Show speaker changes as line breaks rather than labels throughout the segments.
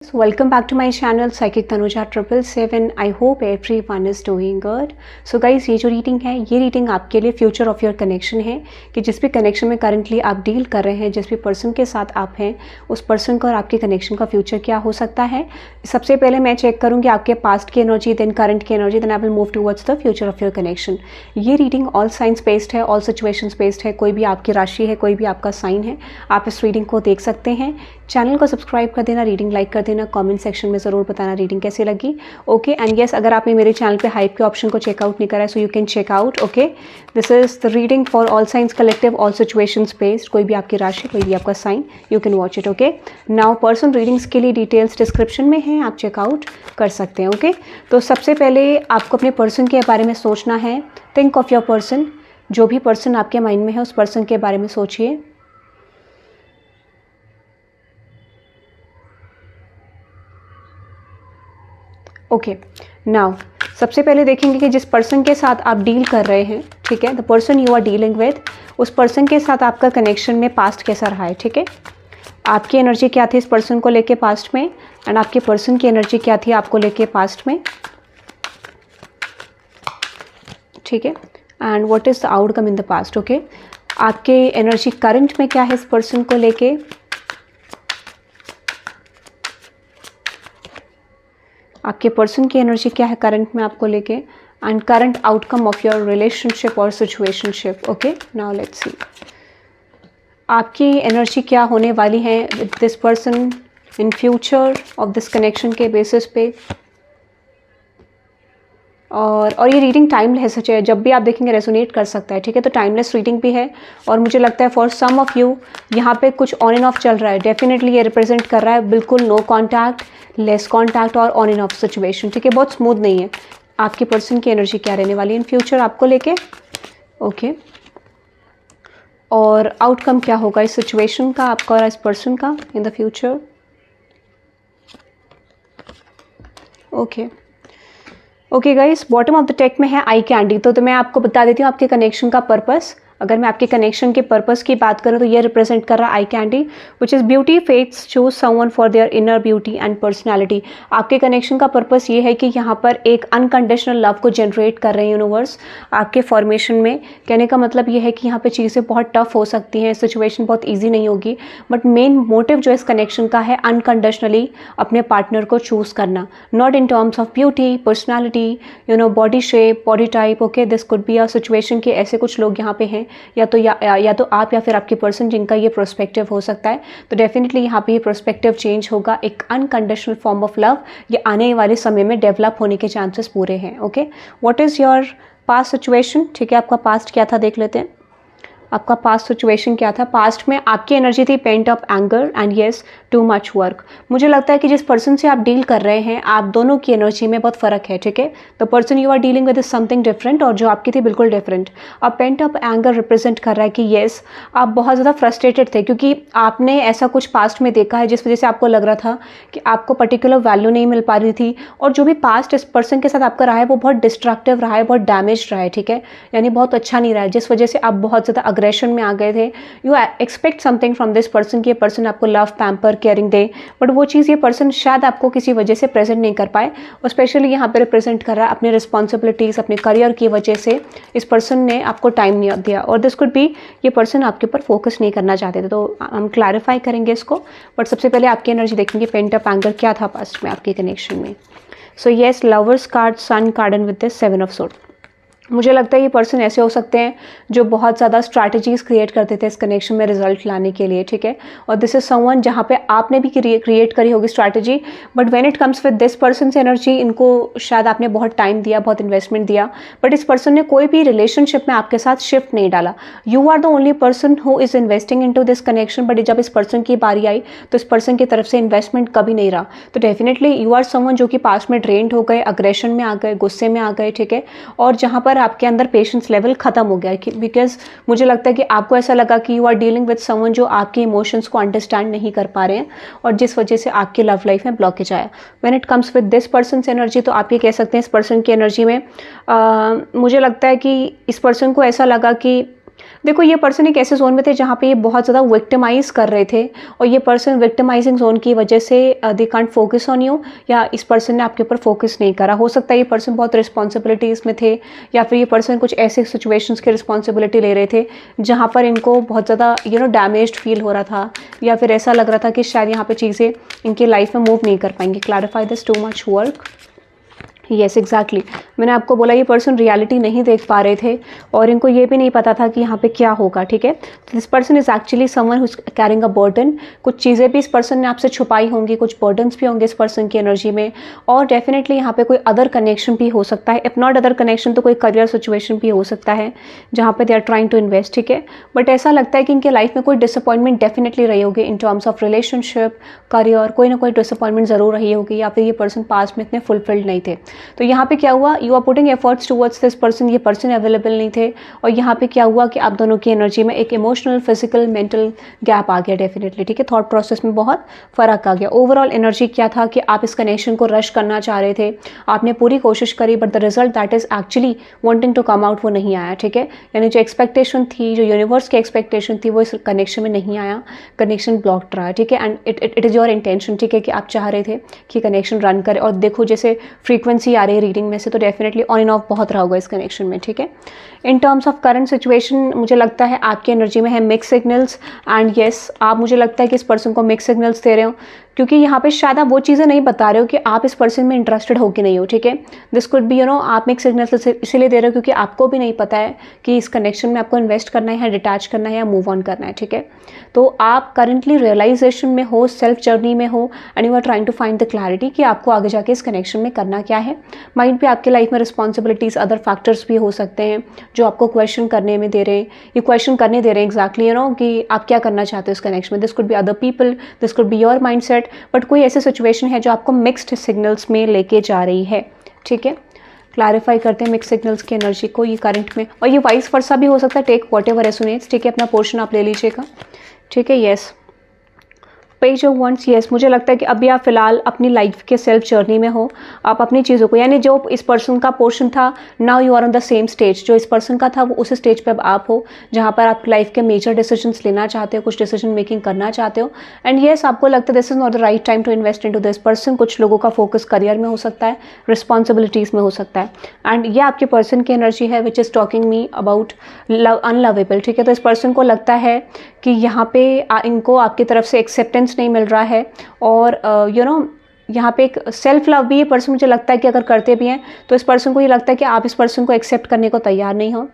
So welcome back to my channel Psychic Tanuja 777. I hope everyone is doing good. So guys, ये जो reading है, ये reading आपके लिए फ्यूचर ऑफ योर कनेक्शन है कि जिस भी कनेक्शन में करंटली आप डील कर रहे हैं, जिस भी पर्सन के साथ आप हैं, उस पर्सन का और आपके कनेक्शन का फ्यूचर क्या हो सकता है। सबसे पहले मैं चेक करूँगी आपके पास्ट की एनर्जी, देन करंट की energy, then I will move towards the future of your connection. ये रीडिंग ऑल साइंस बेस्ड है, ऑल सिचुएशंस बेस्ड है। कोई भी आपकी राशि है, कोई भी आपका साइन है, आप इस रीडिंग को देख सकते हैं। चैनल को सब्सक्राइब कर देना, रीडिंग लाइक कर देना, कमेंट सेक्शन में ज़रूर बताना रीडिंग कैसी लगी। ओके एंड यस, अगर आपने मेरे चैनल पे हाइप के ऑप्शन को चेकआउट नहीं करा है, so you can check out. Okay, this is the reading for all signs collective, all situations based. कोई भी आपकी राशि, कोई भी आपका sign, you can watch it. Okay, now person readings के लिए डिटेल्स डिस्क्रिप्शन में हैं, आप चेकआउट कर सकते हैं। ओके, तो सबसे पहले आपको अपने पर्सन के बारे में सोचना है। Think of your person. जो भी पर्सन आपके माइंड में है, उस पर्सन के बारे में सोचिए। ओके, नाउ सबसे पहले देखेंगे कि जिस पर्सन के साथ आप डील कर रहे हैं, ठीक है, the person you are dealing with, उस पर्सन के साथ आपका कनेक्शन में पास्ट कैसा रहा है। ठीक है, आपकी एनर्जी क्या थी इस पर्सन को लेके पास्ट में, एंड आपके पर्सन की एनर्जी क्या थी आपको लेके पास्ट में। ठीक है, and what is the outcome in the past. Okay, आपके एनर्जी करंट में क्या है इस पर्सन को लेके, आपके पर्सन की एनर्जी क्या है करंट में आपको लेके, and current outcome of your relationship और situationship. Okay, now let's see आपकी एनर्जी क्या होने वाली है with this person in future of this connection के बेसिस पे। और ये रीडिंग टाइमलेस है, जब भी आप देखेंगे रेजोनेट कर सकता है। ठीक है, तो टाइमलेस रीडिंग भी है, और मुझे लगता है फॉर सम ऑफ यू यहाँ पे कुछ ऑन एंड ऑफ चल रहा है। डेफिनेटली ये रिप्रेजेंट कर रहा है बिल्कुल नो कॉन्टैक्ट, लेस कॉन्टैक्ट और ऑन एंड ऑफ सिचुएशन। ठीक है, बहुत स्मूथ नहीं है। आपकी पर्सन की एनर्जी क्या रहने वाली है इन फ्यूचर आपको लेके। ओके, और आउटकम क्या होगा इस सिचुएशन का आपका और इस पर्सन का in the future. Okay guys, bottom of the deck में है आई कैंडी। तो मैं आपको बता देती हूँ आपके कनेक्शन का पर्पस। अगर मैं आपके कनेक्शन के पर्पस की बात करूँ तो ये रिप्रेजेंट कर रहा है eye candy, which is beauty fades choose someone for their inner beauty and personality. आपके कनेक्शन का पर्पस ये है कि यहाँ पर एक अनकंडीशनल लव को जनरेट कर रहे हैं यूनिवर्स आपके फॉर्मेशन में। कहने का मतलब ये है कि यहाँ पे चीज़ें बहुत टफ हो सकती हैं, सिचुएशन बहुत ईजी नहीं होगी, बट मेन मोटिव जो इस कनेक्शन का है अनकंडीशनली अपने पार्टनर को चूज़ करना, not in terms of beauty, personality, body shape, body type. Okay, this could be a situation के ऐसे कुछ लोग यहाँ पे हैं, या तो आप या फिर आपके पर्सन जिनका ये प्रोस्पेक्टिव हो सकता है। तो डेफिनेटली यहाँ पे ये प्रोस्पेक्टिव चेंज होगा, एक अनकंडीशनल फॉर्म ऑफ लव ये आने वाले समय में डेवलप होने के चांसेस पूरे हैं। Okay, what is your past situation. ठीक है, आपका पास्ट क्या था देख लेते हैं। आपका पास्ट सिचुएशन क्या था। पास्ट में आपकी एनर्जी थी pent up anger and yes too much work. मुझे लगता है कि जिस पर्सन से आप डील कर रहे हैं, आप दोनों की एनर्जी में बहुत फ़र्क है। ठीक है, the person you are dealing with is something different, और जो आपकी थी बिल्कुल डिफरेंट। अब पेंट अप एंगर रिप्रेजेंट कर रहा है कि येस आप बहुत ज़्यादा फ्रस्ट्रेटेड थे, क्योंकि आपने ऐसा कुछ पास्ट में देखा है जिस वजह से आपको लग रहा था कि आपको पर्टिकुलर वैल्यू नहीं मिल पा रही थी, और जो भी पास्ट इस पर्सन के साथ आपका रहा है वो बहुत डिस्ट्रक्टिव रहा है, बहुत डैमेज रहा है। ठीक है, यानी बहुत अच्छा नहीं रहा है, जिस वजह से आप बहुत ज़्यादा अग्रेशन में आ गए थे। You expect something from this person कि ये पर्सन आपको love, pamper, caring they, but वो चीज़ ये पर्सन शायद आपको किसी वजह से प्रेजेंट नहीं कर पाए। और स्पेशली यहाँ पे रिप्रेजेंट कर रहा है अपने रिस्पॉन्सिबिलिटीज़, अपने करियर की वजह से इस पर्सन ने आपको टाइम नहीं दिया, और दिस कुड बी ये पर्सन आपके ऊपर फोकस नहीं करना चाहते थे। तो हम क्लैरिफाई करेंगे इसको, बट सबसे पहले आपकी एनर्जी देखेंगे पेंट अप एंगर क्या था पास्ट में आपके कनेक्शन में। So yes, lovers card, sun card and with this 7 of sword. मुझे लगता है ये पर्सन ऐसे हो सकते हैं जो बहुत ज़्यादा स्ट्रैटेजीज क्रिएट करते थे इस कनेक्शन में रिजल्ट लाने के लिए। ठीक है, और दिस इज समवन जहाँ पे आपने भी क्रिएट करी होगी strategy, but when it comes with this person energy, इनको शायद आपने बहुत टाइम दिया, बहुत इन्वेस्टमेंट दिया, बट इस पर्सन ने कोई भी रिलेशनशिप में आपके साथ शिफ्ट नहीं डाला। You are the only person who is investing into this connection, but जब इस पर्सन की बारी आई तो इस पर्सन की तरफ से इन्वेस्टमेंट कभी नहीं रहा। तो डेफिनेटली यू आर समवन जो कि पास्ट में ड्रेन्ड हो गए, अग्रेशन में आ गए, गुस्से में आ गए। ठीक है, और जहाँ पर आपके अंदर पेशेंस लेवल खत्म हो गया, बिकॉज मुझे लगता है कि आपको ऐसा लगा कि you are dealing with someone जो आपके इमोशंस को अंडरस्टैंड नहीं कर पा रहे हैं, और जिस वजह से आपकी लव लाइफ में ब्लॉकेज आया। When it comes with this person energy, तो आप ये कह सकते हैं इस पर्सन की एनर्जी में मुझे लगता है कि इस पर्सन को ऐसा लगा कि देखो ये पर्सन एक ऐसे जोन में थे जहाँ पे ये बहुत ज़्यादा विक्टिमाइज कर रहे थे, और ये पर्सन विक्टिमाइजिंग जोन की वजह से they can't focus on you, या इस पर्सन ने आपके ऊपर फोकस नहीं करा। हो सकता है ये पर्सन बहुत रिस्पॉन्सिबिलिटीज़ में थे, या फिर ये पर्सन कुछ ऐसे सिचुएशंस की रिस्पॉन्सिबिलिटी ले रहे थे जहाँ पर इनको बहुत ज़्यादा डैमेज्ड फील हो रहा था, या फिर ऐसा लग रहा था कि शायद यहाँ पे चीज़ें इनकी लाइफ में मूव नहीं कर पाएंगे। Clarify this, too much work. Yes exactly, मैंने आपको बोला ये पर्सन रियलिटी नहीं देख पा रहे थे, और इनको ये भी नहीं पता था कि यहाँ पे क्या होगा। ठीक है, this person is actually someone who is carrying a burden. कुछ चीज़ें भी इस पर्सन ने आपसे छुपाई होंगी, कुछ बर्डन्स भी होंगे इस पर्सन की एनर्जी में, और डेफिनेटली यहाँ पे कोई अदर कनेक्शन भी हो सकता है। इफ नॉट अदर कनेक्शन तो कोई करियर सिचुएशन भी हो सकता है जहाँ पे they are trying to invest. ठीक है, बट ऐसा लगता है कि इनके लाइफ में कोई डिसअपॉइंटमेंट डेफिनेटली रही होगी इन टर्म्स ऑफ रिलेशनशिप, करियर, कोई ना कोई डिसअपॉइंटमेंट जरूर रही होगी, या फिर ये पर्सन पास में इतने फुलफिल्ड नहीं थे। तो यहाँ पे क्या हुआ, you are putting efforts towards this person, ये पर्सन अवेलेबल नहीं थे, और यहाँ पे क्या हुआ कि आप दोनों की एनर्जी में एक इमोशनल, फिजिकल, मेंटल गैप आ गया डेफिनेटली। ठीक है, थॉट प्रोसेस में बहुत फर्क आ गया। ओवरऑल एनर्जी क्या था कि आप इस कनेक्शन को रश करना चाह रहे थे, आपने पूरी कोशिश करी, but the result that is actually wanting to come out वो नहीं आया। ठीक है, यानी जो एक्सपेक्टेशन थी, जो यूनिवर्स की एक्सपेक्टेशन थी, वो इस कनेक्शन में नहीं आया, कनेक्शन ब्लॉक्ड रहा। ठीक है, and it is your intention. ठीक है, कि आप चाह रहे थे कि कनेक्शन रन करे, और देखो जैसे फ्रीक्वेंसी आ रही है रीडिंग में से, तो डेफिनेटली ऑन एंड ऑफ बहुत रहा होगा इस कनेक्शन में। ठीक है, in terms of current situation मुझे लगता है आपकी एनर्जी में है मिक्स सिग्नल्स, एंड येस आप मुझे लगता है कि इस पर्सन को मिक्स सिग्नल्स दे रहे हो, क्योंकि यहाँ पे शायद आप वो चीज़ें नहीं बता रहे हो कि आप इस पर्सन में इंटरेस्टेड हो कि नहीं हो। ठीक है, दिस कुड बी आप मिक्स सिग्नल्स इसीलिए दे रहे हो क्योंकि आपको भी नहीं पता है कि इस कनेक्शन में आपको इन्वेस्ट करना है, डिटैच करना है, या मूव ऑन करना है। ठीक है, तो आप करंटली रियलाइजेशन में हो, सेल्फ जर्नी में हो, and you are trying to find the clarity कि आपको आगे जाके इस कनेक्शन में करना क्या है। माइंड पे आपके लाइफ में रिस्पॉन्सिबिलिटीज, अदर फैक्टर्स भी हो सकते हैं जो आपको क्वेश्चन करने में दे रहे हैं, ये क्वेश्चन करने दे रहे हैं एग्जैक्टली कि आप क्या करना चाहते हो इस कनेक्शन में। This could B other people, this could be your mind set, but कोई ऐसी सिचुएशन है जो आपको मिक्स्ड सिग्नल्स में लेके जा रही है। ठीक है, क्लैरिफाई करते हैं मिक्स सिग्नल्स की एनर्जी को ये करंट में, और ये वाइस वर्सा भी हो सकता है। Take whatever resonates. ठीक है, अपना पोर्शन आप ले लीजिएगा। ठीक है, yes page of wands. Yes, मुझे लगता है कि अभी आप फिलहाल अपनी लाइफ के सेल्फ जर्नी में हो, आप अपनी चीज़ों को, यानी जो इस पर्सन का पोर्शन था, now you are on the same stage, जो इस पर्सन का था वो उस स्टेज पे अब आप हो जहाँ पर आप लाइफ के मेजर डिसीजंस लेना चाहते हो, कुछ डिसीजन मेकिंग करना चाहते हो। एंड येस, आपको लगता है this is not the right time to invest into this person. कुछ लोगों का फोकस करियर में हो सकता है, रिस्पॉन्सिबिलिटीज़ में हो सकता है, एंड ये आपके पर्सन की एनर्जी है which is talking me about unlovable. ठीक है, तो इस पर्सन को लगता है कि यहाँ पे इनको आपकी तरफ से एक्सेप्टेंस नहीं मिल रहा है, और यहाँ पे एक सेल्फ लव भी ये पर्सन मुझे लगता है कि अगर करते भी हैं तो इस पर्सन को ये लगता है कि आप इस पर्सन को एक्सेप्ट करने को तैयार नहीं हो।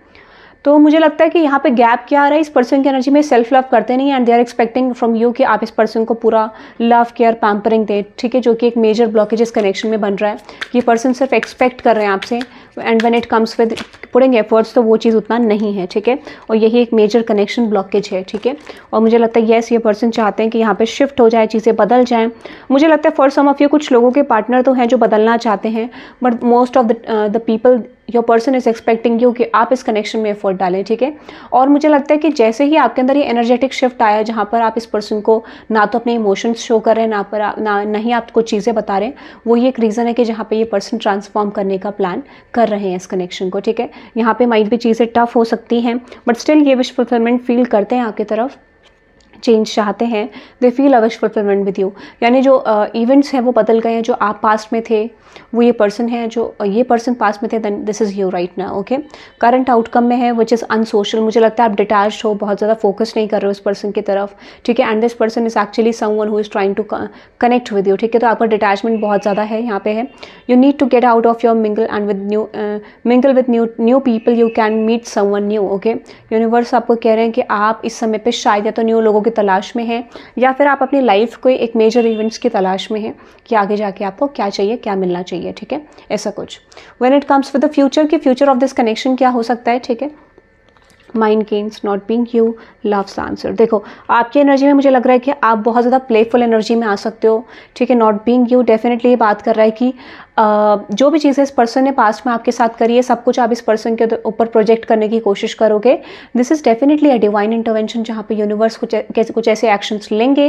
तो मुझे लगता है कि यहाँ पे गैप क्या आ रहा है, इस पर्सन की एनर्जी में सेल्फ लव करते नहीं, and they are expecting from you कि आप इस पर्सन को पूरा लव केयर पैम्परिंग दे। ठीक है, जो कि एक मेजर ब्लॉकेज इस कनेक्शन में बन रहा है। ये पर्सन सिर्फ एक्सपेक्ट कर रहे हैं आपसे, and when it comes with putting efforts तो वो चीज़ उतना नहीं है। ठीक है, और यही एक मेजर कनेक्शन ब्लॉकेज है। ठीक है, और मुझे लगता है येस ये पर्सन चाहते हैं कि यहाँ पे शिफ्ट हो जाए, चीज़ें बदल जाएँ। मुझे लगता है फॉर सम ऑफ यू कुछ लोगों के पार्टनर तो हैं जो बदलना चाहते हैं, but most of the people your person is expecting you कि आप इस कनेक्शन में एफर्ट डालें। ठीक है, और मुझे लगता है कि जैसे ही आपके अंदर ये एनर्जेटिक शिफ्ट आया जहाँ पर आप इस पर्सन को ना तो अपने इमोशंस शो कर रहे हैं, ना ही आप कुछ चीज़ें बता रहे हैं, वो ये एक रीज़न है कि जहाँ पे ये पर्सन ट्रांसफॉर्म करने का प्लान कर रहे हैं इस कनेक्शन को। ठीक है, यहाँ पे माइट भी चीज़ें टफ हो सकती हैं, बट स्टिल ये विश फुलफिलमेंट फील करते हैं आपकी तरफ, चेंज चाहते हैं, they feel a wish fulfilment with you. यानी जो इवेंट्स हैं वो बदल गए हैं, जो आप पास्ट में थे वो ये पर्सन है, जो ये पर्सन पास में थे, then this is you right now. Okay, current outcome में है विच इज़ अनसोशल। मुझे लगता है आप डिटैच हो, बहुत ज़्यादा फोकस नहीं कर रहे हो इस पर्सन की तरफ। ठीक है, and this person is actually someone who is trying to connect with you. ठीक है, तो आपका डिटैचमेंट बहुत ज़्यादा है यहाँ पे है। You need to get out of your mingle and with new people, you can meet someone new. Okay, universe आपको कह रहे हैं कि आप इस समय पे शायद या तो न्यू लोगों की तलाश में हैं, या फिर आप अपनी लाइफ को एक मेजर इवेंट्स की तलाश में हैं कि आगे जाके आपको क्या चाहिए, क्या मिलना चाहिए। ठीक है, ऐसा कुछ। When it comes with the future, कि फ्यूचर ऑफ दिस कनेक्शन क्या हो सकता है। ठीक है, mind games, not being you, loves answer. देखो आपकी एनर्जी में मुझे लग रहा है कि आप बहुत ज़्यादा प्लेफुल एनर्जी में आ सकते हो। ठीक है, नॉट बीइंग यू डेफिनेटली ये बात कर रहा है कि जो भी चीज़ें इस पर्सन ने पास्ट में आपके साथ करी है, सब कुछ आप इस पर्सन के ऊपर प्रोजेक्ट करने की कोशिश करोगे। This is definitely a divine intervention, जहाँ पे यूनिवर्स कुछ ऐसे एक्शंस लेंगे।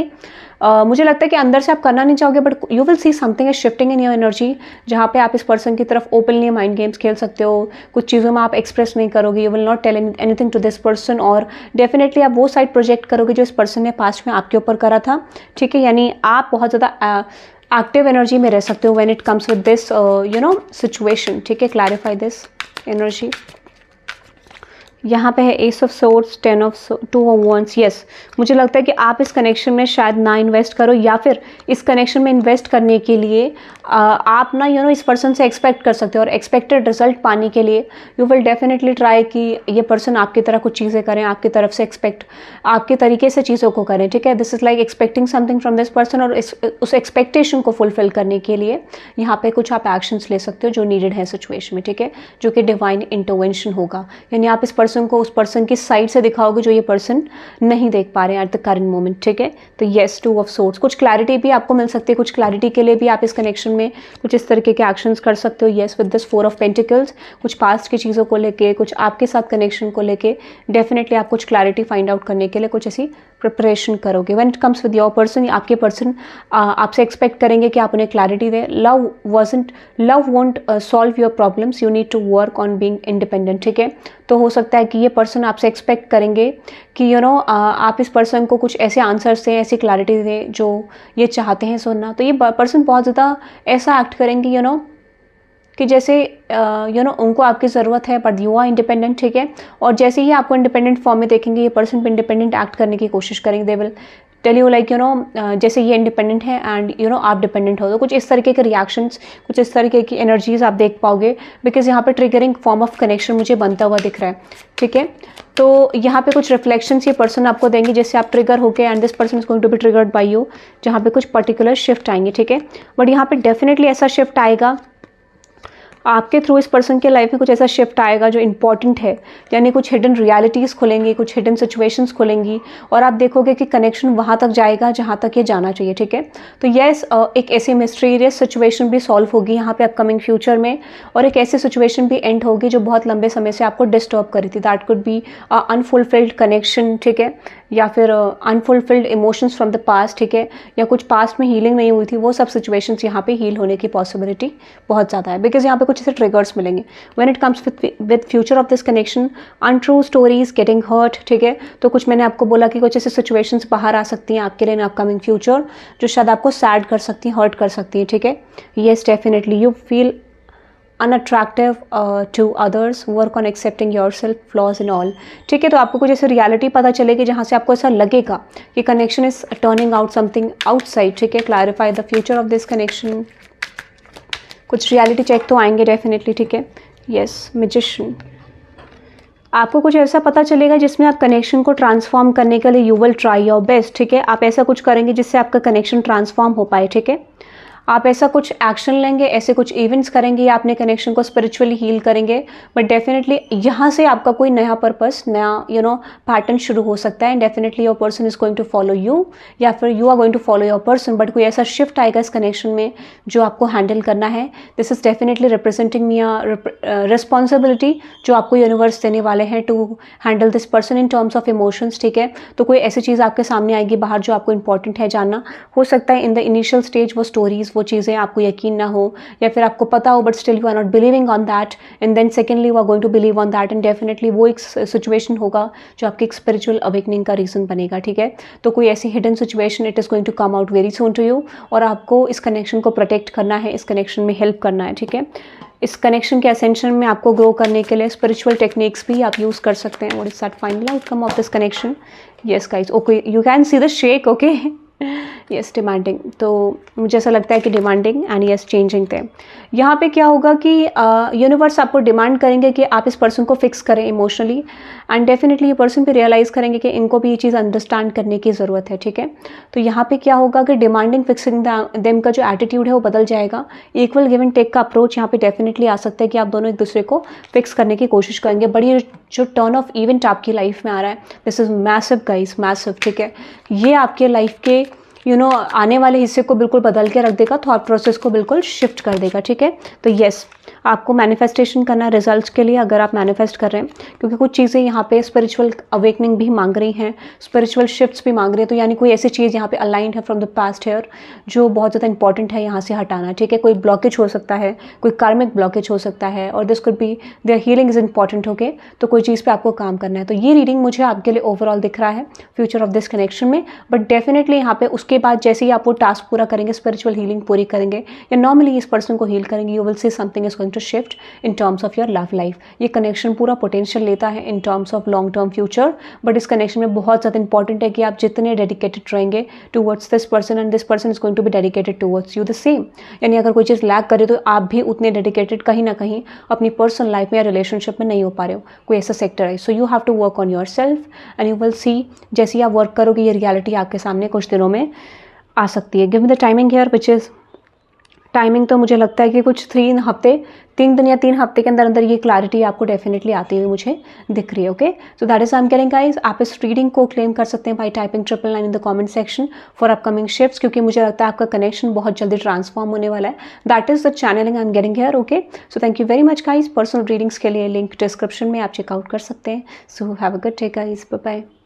मुझे लगता है कि अंदर से आप करना नहीं चाहोगे, but you will see something is shifting in your energy, जहाँ पे आप इस पर्सन की तरफ ओपनली माइंड गेम्स खेल सकते हो। कुछ चीज़ों में आप एक्सप्रेस नहीं करोगे, you will not tell anything to this person, और डेफिनेटली आप वो साइड प्रोजेक्ट करोगे जो इस पर्सन ने पास्ट में आपके ऊपर करा था, ठीक है। यानी आप बहुत ज़्यादा एक्टिव एनर्जी में रह सकते हो when it comes with this situation, ठीक है। Clarify this energy. यहाँ पे है S of swords, 10 of 2 of wands. Yes, मुझे लगता है कि आप इस कनेक्शन में शायद ना इन्वेस्ट करो, या फिर इस कनेक्शन में इन्वेस्ट करने के लिए आप ना इस पर्सन से एक्सपेक्ट कर सकते हो, और एक्सपेक्टेड रिजल्ट पाने के लिए यू विल डेफिनेटली ट्राई कि ये पर्सन आपकी तरह कुछ चीज़ें करें, आपकी तरफ से आपके तरीके से चीज़ों को करें, ठीक है। This is like expecting something from this person, और उस एक्सपेक्टेशन को फुलफिल करने के लिए यहाँ पे कुछ आप एक्शंस ले सकते हो जो नीडेड है सिचुएशन में, ठीक है, जो कि डिवाइन इंटरवेंशन होगा। यानी आप इस पर्सन को उस पर्सन की साइड से दिखाओगे जो ये पर्सन नहीं देख पा रहे हैं एट द करंट मोमेंट, ठीक है। तो येस, 2 ऑफ सोर्ड्स, कुछ क्लैरिटी भी आपको मिल सकती है, कुछ क्लैरिटी के लिए भी आप इस कनेक्शन में कुछ इस तरीके के एक्शंस कर सकते हो। Yes, with this 4 of pentacles, कुछ पास्ट की चीज़ों को लेके, कुछ आपके साथ कनेक्शन को लेके डेफिनेटली आप कुछ क्लैरिटी फाइंड आउट करने के लिए कुछ ऐसी प्रिपरेशन करोगे। When it comes with your person, आपके पर्सन आपसे एक्सपेक्ट करेंगे कि आप उन्हें क्लैरिटी दें। Love won't solve your problems, you need to work on being independent, ठीक है। तो हो सकता है कि ये पर्सन आपसे एक्सपेक्ट करेंगे कि आप इस पर्सन को कुछ ऐसे आंसर्स दें, ऐसी क्लैरिटी दें जो ये चाहते हैं सुनना। तो ये पर्सन बहुत ज़्यादा ऐसा एक्ट करेंगे कि जैसे उनको आपकी ज़रूरत है, बट यू आर इंडिपेंडेंट, ठीक है। और जैसे ही आपको इंडिपेंडेंट फॉर्म में देखेंगे, ये पर्सन भी इंडिपेंडेंट एक्ट करने की कोशिश करेंगे। They will tell you like जैसे ये इंडिपेंडेंट है एंड आप डिपेंडेंट हो, तो कुछ इस तरीके के रिएक्शंस, कुछ इस तरीके की एनर्जीज आप देख पाओगे, बिकॉज यहाँ पे ट्रिगरिंग फॉर्म ऑफ कनेक्शन मुझे बनता हुआ दिख रहा है, ठीक है। तो यहाँ पे कुछ रिफ्लेक्शंस ये पर्सन आपको देंगे जिससे आप ट्रिगर होके, and this person is going to be triggered by you, जहाँ पे कुछ पर्टिकुलर शिफ्ट आएंगे, ठीक है। बट यहाँ पे डेफिनेटली ऐसा शिफ्ट आएगा आपके थ्रू, इस पर्सन के लाइफ में कुछ ऐसा शिफ्ट आएगा जो इंपॉर्टेंट है, यानी कुछ हिडन रियलिटीज़ खुलेंगी, कुछ हिडन सिचुएशंस खुलेंगी, और आप देखोगे कि कनेक्शन वहाँ तक जाएगा जहाँ तक ये जाना चाहिए, ठीक है। तो यस, एक ऐसी मिस्टीरियस सिचुएशन भी सॉल्व होगी यहाँ पे अपकमिंग फ्यूचर में, और एक ऐसी सिचुएशन भी एंड होगी जो बहुत लंबे समय से आपको डिस्टर्ब करी थी। That could be unfulfilled connection, ठीक है, या फिर unfulfilled emotions from the past, ठीक है, या कुछ पास्ट में हीलिंग नहीं हुई थी, वो सब सिचुएशंस यहाँ पे हील होने की पॉसिबिलिटी बहुत ज़्यादा है, बिकॉज यहाँ पे कुछ ऐसे ट्रिगर्स मिलेंगे। When it comes with future of this connection, untrue stories, getting hurt, ठीक है। तो कुछ मैंने आपको बोला कि कुछ ऐसे सिचुएशंस बाहर आ सकती हैं आपके लिए इन अपकमिंग फ्यूचर जो शायद आपको सैड कर सकती हैं, हर्ट कर सकती हैं, ठीक है। Yes, definitely you feel unattractive to others, work on accepting yourself, flaws in all, ठीक है। तो आपको कुछ ऐसे रियलिटी पता चलेगी जहाँ से आपको ऐसा लगेगा कि connection is turning out something outside, ठीक है। Clarify the future of this connection, कुछ रियलिटी चेक तो आएंगे डेफिनेटली, ठीक है। येस, मैजिशियन, आपको कुछ ऐसा पता चलेगा जिसमें आप कनेक्शन को ट्रांसफॉर्म करने के लिए you will try your best, ठीक है। आप ऐसा कुछ करेंगे जिससे आपका कनेक्शन ट्रांसफॉर्म हो पाए, ठीक है। आप ऐसा कुछ एक्शन लेंगे, ऐसे कुछ इवेंट्स करेंगे या अपने कनेक्शन को स्पिरिचुअली हील करेंगे, बट डेफिनेटली यहाँ से आपका कोई नया पर्पस, नया पैटर्न शुरू हो सकता है, and definitely your person is going to follow you, या फिर you are going to follow your person, but कोई ऐसा शिफ्ट आएगा इस कनेक्शन में जो आपको हैंडल करना है। This is definitely representing me responsibility जो आपको यूनिवर्स देने वाले हैं to handle this person in terms of emotions, ठीक है। तो कोई ऐसी चीज़ आपके सामने आएगी बाहर जो आपको इंपॉर्टेंट है जानना। हो सकता है इन द इनिशियल स्टेज वो स्टोरीज, वो चीज़ें आपको यकीन ना हो, या फिर आपको पता हो but still you are not believing on that, and then secondly you are going to believe on that, and definitely वो एक सिचुएशन होगा जो आपकी एक स्पिरिचुअल अवेकनिंग का रीज़न बनेगा, ठीक है। तो कोई ऐसी hidden situation, it is going to come out very soon to you, और आपको इस कनेक्शन को प्रोटेक्ट करना है, इस कनेक्शन में हेल्प करना है, ठीक है। इस कनेक्शन के असेंशन में आपको ग्रो करने के लिए स्पिरिचुअल टेक्निक्स भी आप यूज़ कर सकते हैं। What is that final outcome of this connection? Yes guys, okay, you can see the shake, okay. Yes, demanding, तो मुझे ऐसा लगता है कि डिमांडिंग एंड यस चेंजिंग थे। यहाँ पे क्या होगा कि यूनिवर्स आपको डिमांड करेंगे कि आप इस पर्सन को फिक्स करें इमोशनली, एंड डेफिनेटली ये पर्सन भी रियलाइज़ करेंगे कि इनको भी ये चीज़ अंडरस्टैंड करने की ज़रूरत है, ठीक है। तो यहाँ पे क्या होगा कि डिमांडिंग फिक्सिंग देम का जो एटीट्यूड है वो बदल जाएगा। इक्वल गिव एंड टेक का अप्रोच यहाँ पे डेफिनेटली आ सकता है कि आप दोनों एक दूसरे को फिक्स करने की कोशिश करेंगे। बड़ी जो टर्न ऑफ इवेंट आपकी लाइफ में आ रहा है, this is massive guys, massive, ठीक है। ये आपके लाइफ के आने वाले हिस्से को बिल्कुल बदल के रख देगा, थॉट प्रोसेस को बिल्कुल शिफ्ट कर देगा, ठीक है। तो यस, आपको मैनिफेस्टेशन करना है रिजल्ट्स के लिए, अगर आप मैनिफेस्ट कर रहे हैं, क्योंकि कुछ चीज़ें यहाँ पे स्पिरिचुअल अवेकनिंग भी मांग रही हैं, स्पिरिचुअल शिफ्ट्स भी मांग रही है। तो यानी कोई ऐसी चीज़ यहाँ पे अलाइंड है फ्रॉम द पास्ट हेयर जो बहुत ज़्यादा इंपॉर्टेंट है यहाँ से हटाना, ठीक है। कोई ब्लॉकेज हो सकता है, कोई कार्मिक ब्लॉकेज हो सकता है, और this could be their healing is important, okay. तो कोई चीज़ पे आपको काम करना है। तो ये रीडिंग मुझे आपके लिए ओवरऑल दिख रहा है फ्यूचर ऑफ दिस कनेक्शन में। बट डेफिनेटली यहाँ पे उसके बाद जैसे ही आप वो टास्क पूरा करेंगे, स्पिरिचुअल हीलिंग पूरी करेंगे या नॉर्मली इस पर्सन को हील करेंगे, you will see something is going to shift in terms of your love life. ये कनेक्शन पूरा पोटेंशियल लेता है in terms of long term future. But इस कनेक्शन में बहुत ज़्यादा इंपॉर्टेंट है कि आप जितने डेडिकेटेड रहेंगे towards this person and this person is going to be dedicated towards you the same. यानी अगर कोई चीज़ लैक करे तो आप भी उतने डेडिकेटेड कहीं ना कहीं अपनी पर्सनल लाइफ में या रिलेशनशिप में नहीं हो पा रहे हो, कोई ऐसा सेक्टर है। So you have to work on yourself and you will see, जैसे ही आप वर्क करोगे ये रियलिटी आपके सामने कुछ दिनों में आ सकती है। Give me the timing here which is, timing तो मुझे लगता है कि कुछ 3 दिन या 3 हफ्ते के अंदर अंदर ये क्लैरिटी आपको डेफिनेटली आती हुई मुझे दिख रही है, okay. So that is I am caring guys. आप इस रीडिंग को क्लेम कर सकते हैं by typing 999 in the comment section for upcoming shifts, क्योंकि मुझे लगता है आपका कनेक्शन बहुत जल्दी ट्रांसफॉर्म होने वाला है। That is the channelling I am getting here, okay. So thank you very much guys. Personal readings के लिए लिंक डिस्क्रिप्शन में आप चेकआउट कर सकते हैं। So have a good day guys, bye bye.